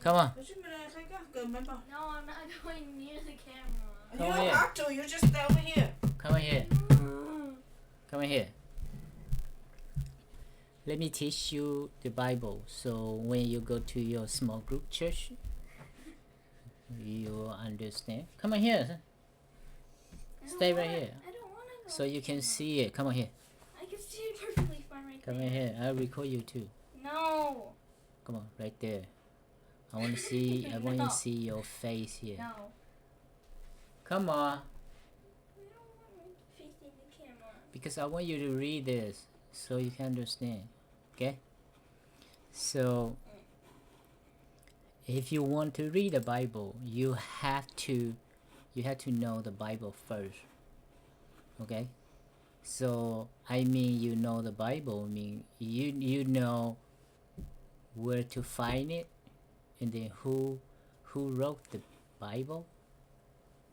Come on. No, I'm not going near the camera. Come You on don't here. have to. You just stay over here. Come on here. Come on here. Let me teach you the Bible. So when you go to your small group church, you will understand. Come on here. Stay right here. I don't want to go. So you can see it. Come on here. I can see it perfectly fine right Come there. on here. I'll record you too. No. Come on, right there. I want to see. I want you No. to see your face here. No. Come on. I don't want my face in the camera. Because I want you to read this so you can understand. Okay? So if you want to read the Bible, you have to know the Bible first. Okay? So I mean, you know the Bible. I mean, you know where to find it, and then who wrote the Bible.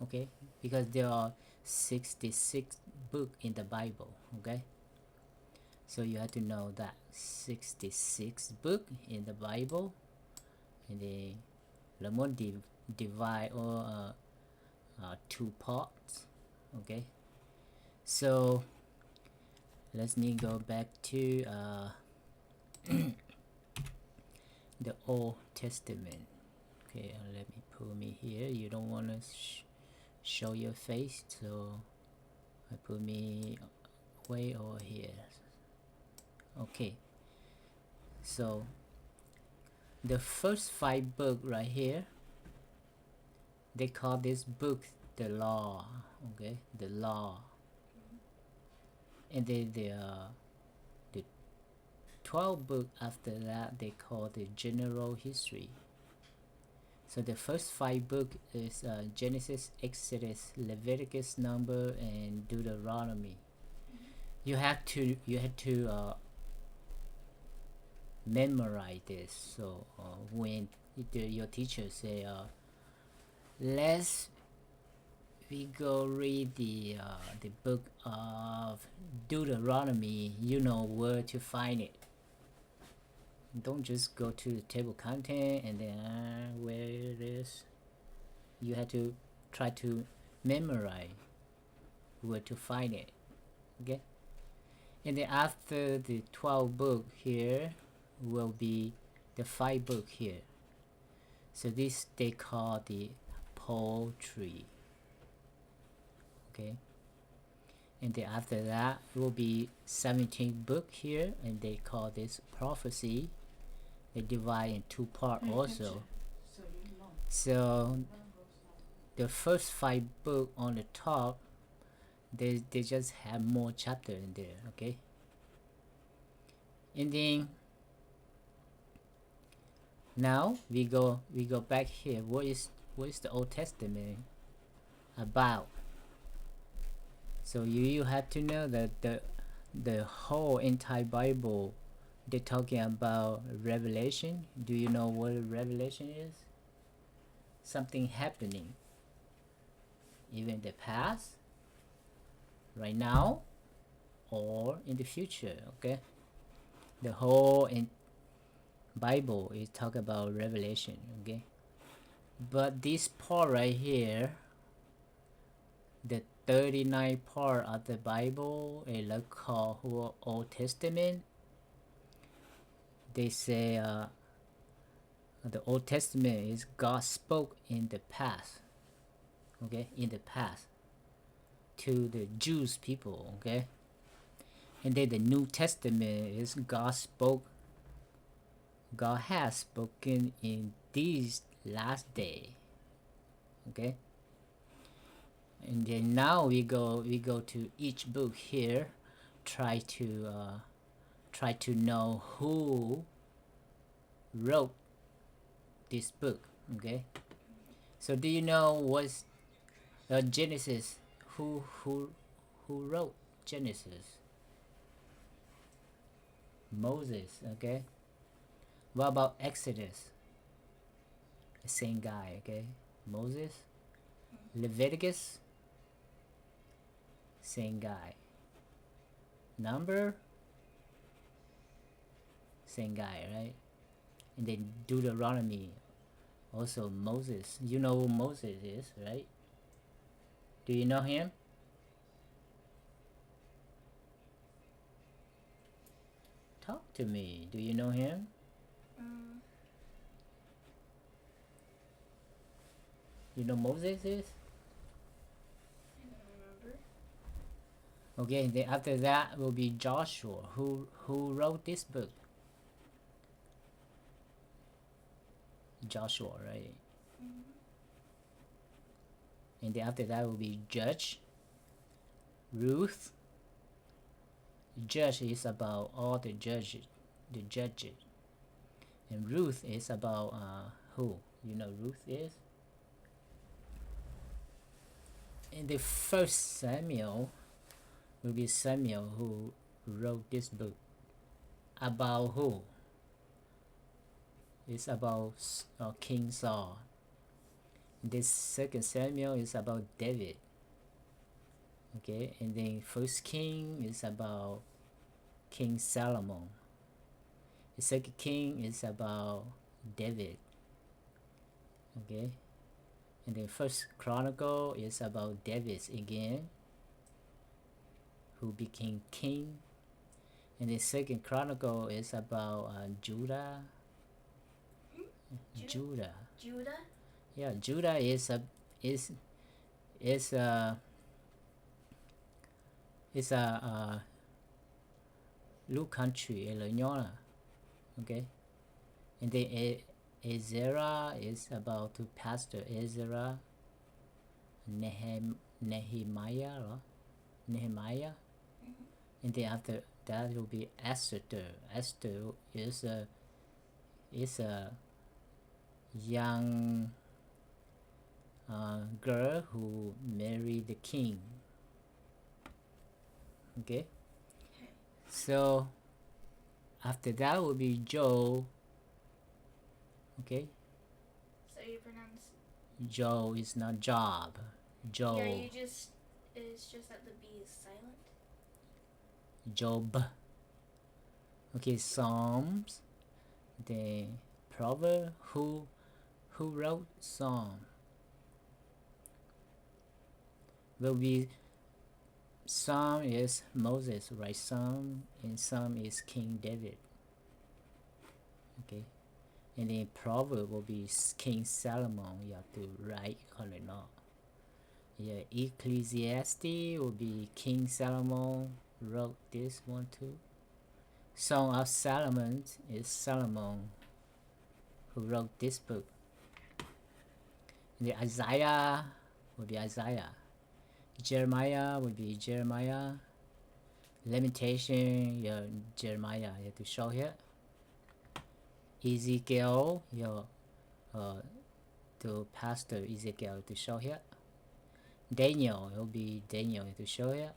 Okay? Because there are 66 books in the Bible. Okay? So you have to know that 66 book in the Bible, and then the more divide or two parts. Okay, so let's go back to the Old Testament. Okay, let me put me here. You don't want to show your face, so I put me way over here. Okay, so the first 5 books right here, they call this book the law. Okay, the law. And then the 12 book after that, they call the general history. So the first 5 book is Genesis, Exodus, Leviticus, Number, and Deuteronomy. You have to memorize this. So when your teacher say let's we go read the book of Deuteronomy, you know where to find it. Don't just go to the table content and then where it is. You have to try to memorize where to find it. Okay, and then after the 12 book here will be the 5 book here. So this they call the poetry. Okay, and then after that will be 17 book here, and they call this prophecy. They divide in 2 parts also. So the first 5 book on the top, they just have more chapter in there. Okay, and then now we go back here. What is the Old Testament about? So you have to know that the whole entire Bible, they're talking about revelation. Do you know what a revelation is? Something happening, even in the past, right now, or in the future. Okay, the whole Bible is talk about revelation. Okay, but this part right here, the 39 part of the Bible, is called Old Testament. They say the Old Testament is God spoke in the past. Okay, in the past to the Jews people. Okay, and then the New Testament is God has spoken in these last day. Okay, and then now we go to each book here, try to know who wrote this book. Okay, so do you know what's Genesis? Who wrote Genesis? Moses. Okay, what about Exodus? The same guy. Okay, Moses. Leviticus, same guy. Number, same guy, right? And then Deuteronomy, Also Moses. You know who Moses is, right? Do you know him? Talk to me. Do you know him? You know Moses is? I don't remember. Okay, then after that will be Joshua. Who wrote this book? Joshua, right? And then after that will be Judge. Ruth. Judge is about all the judges. And Ruth is about who? You know Ruth is? And the first Samuel will be Samuel who wrote this book. About who? It's about King Saul. This second Samuel is about David. Okay, and then first King is about King Solomon. The second King is about David. Okay, and then first Chronicle is about David again, who became king. And the second Chronicle is about Judah. Judah. Yeah, Judah is a little country ở nhỏ. Okay, and then Ezra is about to pastor Ezra. Nehemiah, and then after that will be Esther. Esther is a young girl who married the king. Okay, so after that will be Joe. Okay, So you pronounce Joe is not Job. Joe. Yeah, it's just that the B is silent. Job. Okay, Psalms. The Proverb. Who wrote Psalm? Will be Psalm is Moses, right? Psalm and Psalm is King David. Okay, and then Proverb will be King Solomon. You have to write or not. Yeah, Ecclesiastes will be King Solomon wrote this one too. Song of Solomon is Solomon who wrote this book. And the Isaiah will be Isaiah. Jeremiah will be Jeremiah. Lamentation, yeah, Jeremiah, you have to show here. Ezekiel, to pastor Ezekiel to show here. Daniel, it will be Daniel to show here.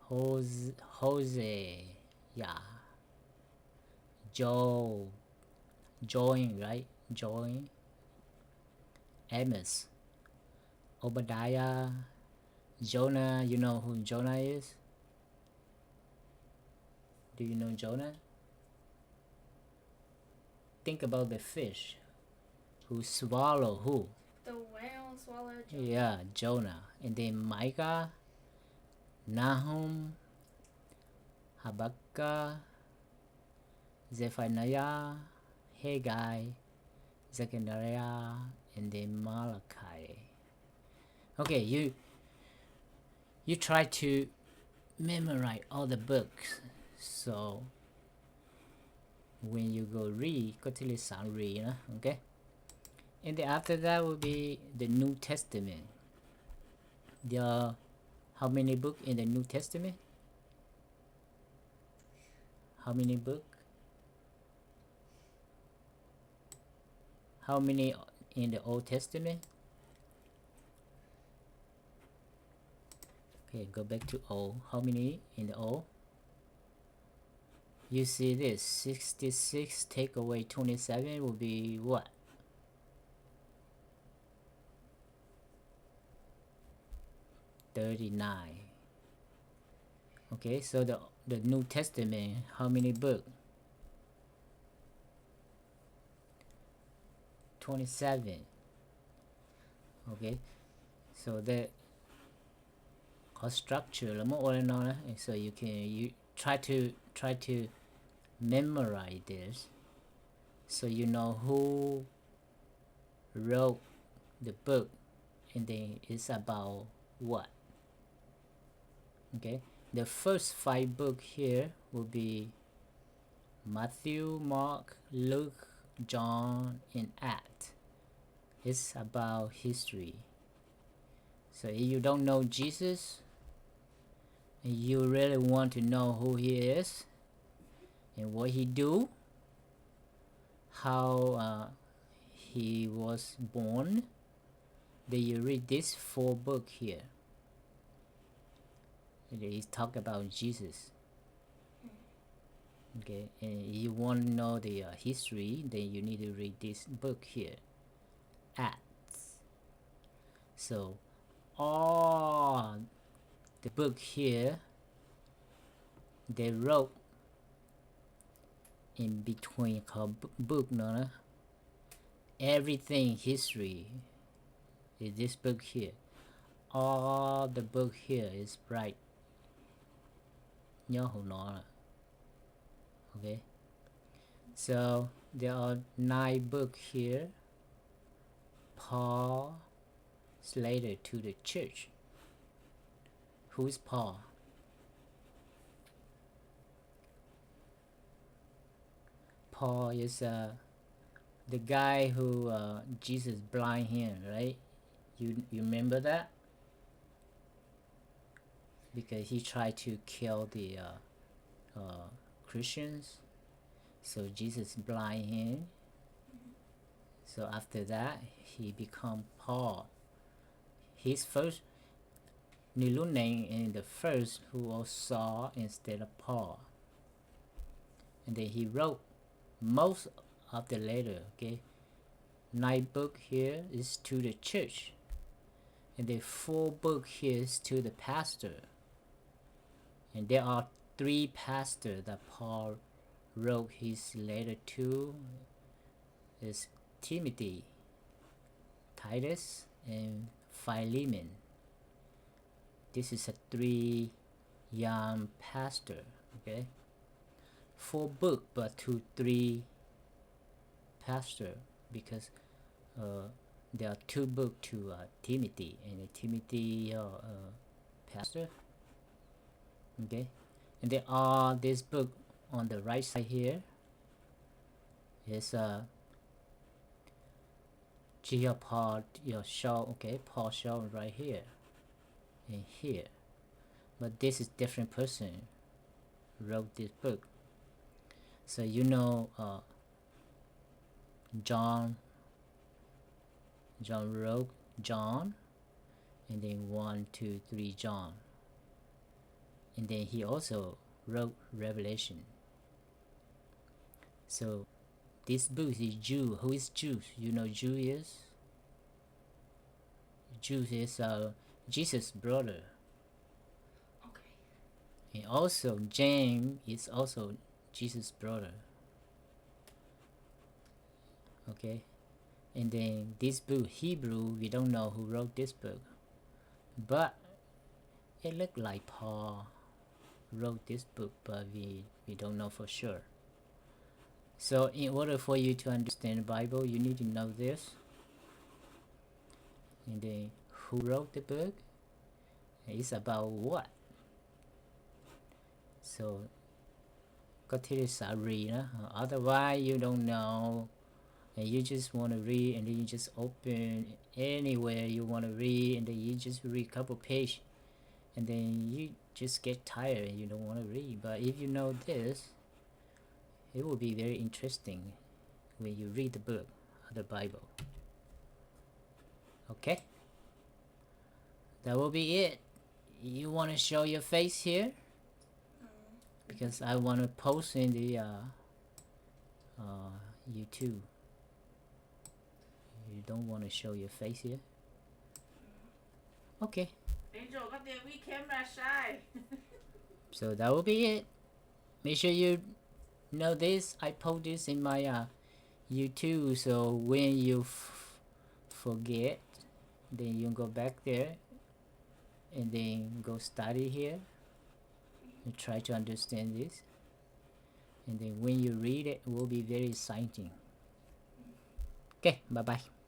Jose, yeah. Join, right? Join. Amos. Obadiah. Jonah, you know who Jonah is? Do you know Jonah? Think about the fish who swallow who? The whale swallowed Jonah. Yeah, Jonah. And then Micah, Nahum, Habakkuk, Zephaniah, Haggai, Zechariah, and then Malachi. Okay, you try to memorize all the books, so when you go read, go to listen read, okay? And then after that will be the New Testament. There are how many books in the New Testament? How many books? How many in the Old Testament? Okay, go back to Old. How many in the Old? You see this 66 take away 27 will be what? $39. Okay, so the New Testament, how many books? 27. Okay, so the structure so you can try to memorize this, so you know who wrote the book and then it's about what. Okay, the first 5 books here will be Matthew, Mark, Luke, John, and Acts. It's about history. So if you don't know Jesus and you really want to know who he is and what he do, how he was born, then you read this 4 book here. He talk about Jesus. Okay, and if you want to know the history, then you need to read this book here, Acts. So all the book here they wrote in between book no, everything history is this book here. All the book here is right. Nhớ hồi nọ. Okay, so there are 9 books here. Paul's letter to the church. Who is Paul? Paul is the guy who Jesus blind him, right? You remember that? Because he tried to kill the Christians, so Jesus blind him. So after that he become Paul. His first name in the first who was Saul instead of Paul, and then he wrote most of the letter. Okay, 9 book here is to the church, and the 4 book here is to the pastor. And there are 3 pastors that Paul wrote his letter to. Is Timothy, Titus, and Philemon. This is a 3 young pastor. Okay, 4 book but 2-3 pastor, because there are 2 book to Timothy, and Timothy pastor. Okay, and there are this book on the right side here is Paul show. Okay, Paul show right here and here, but this is different person wrote this book. So you know John wrote John, and then 1, 2, 3 John, and then he also wrote Revelation. So this book is Jude. Who is Jude? You know Jude is? Jude is Jesus' brother. Okay. And also James is also Jesus' brother. Okay, and then this book Hebrew, we don't know who wrote this book, but it looked like Paul wrote this book, but we don't know for sure. So in order for you to understand the Bible, you need to know this. And then who wrote the book? It's about what? So có thể sẽ read, otherwise you don't know, and you just want to read, and then you just open anywhere you want to read, and then you just read a couple pages, and then you just get tired and you don't want to read. But if you know this, it will be very interesting when you read the book of the Bible. Okay, that will be it. You want to show your face here? Because I want to post in the YouTube. You don't want to show your face here? Okay. Angel got the wee camera shy. So that will be it. Make sure you know this. I post this in my you too. So when you forget, then you go back there and then go study here and try to understand this, and then when you read it, it will be very exciting. Okay, bye bye.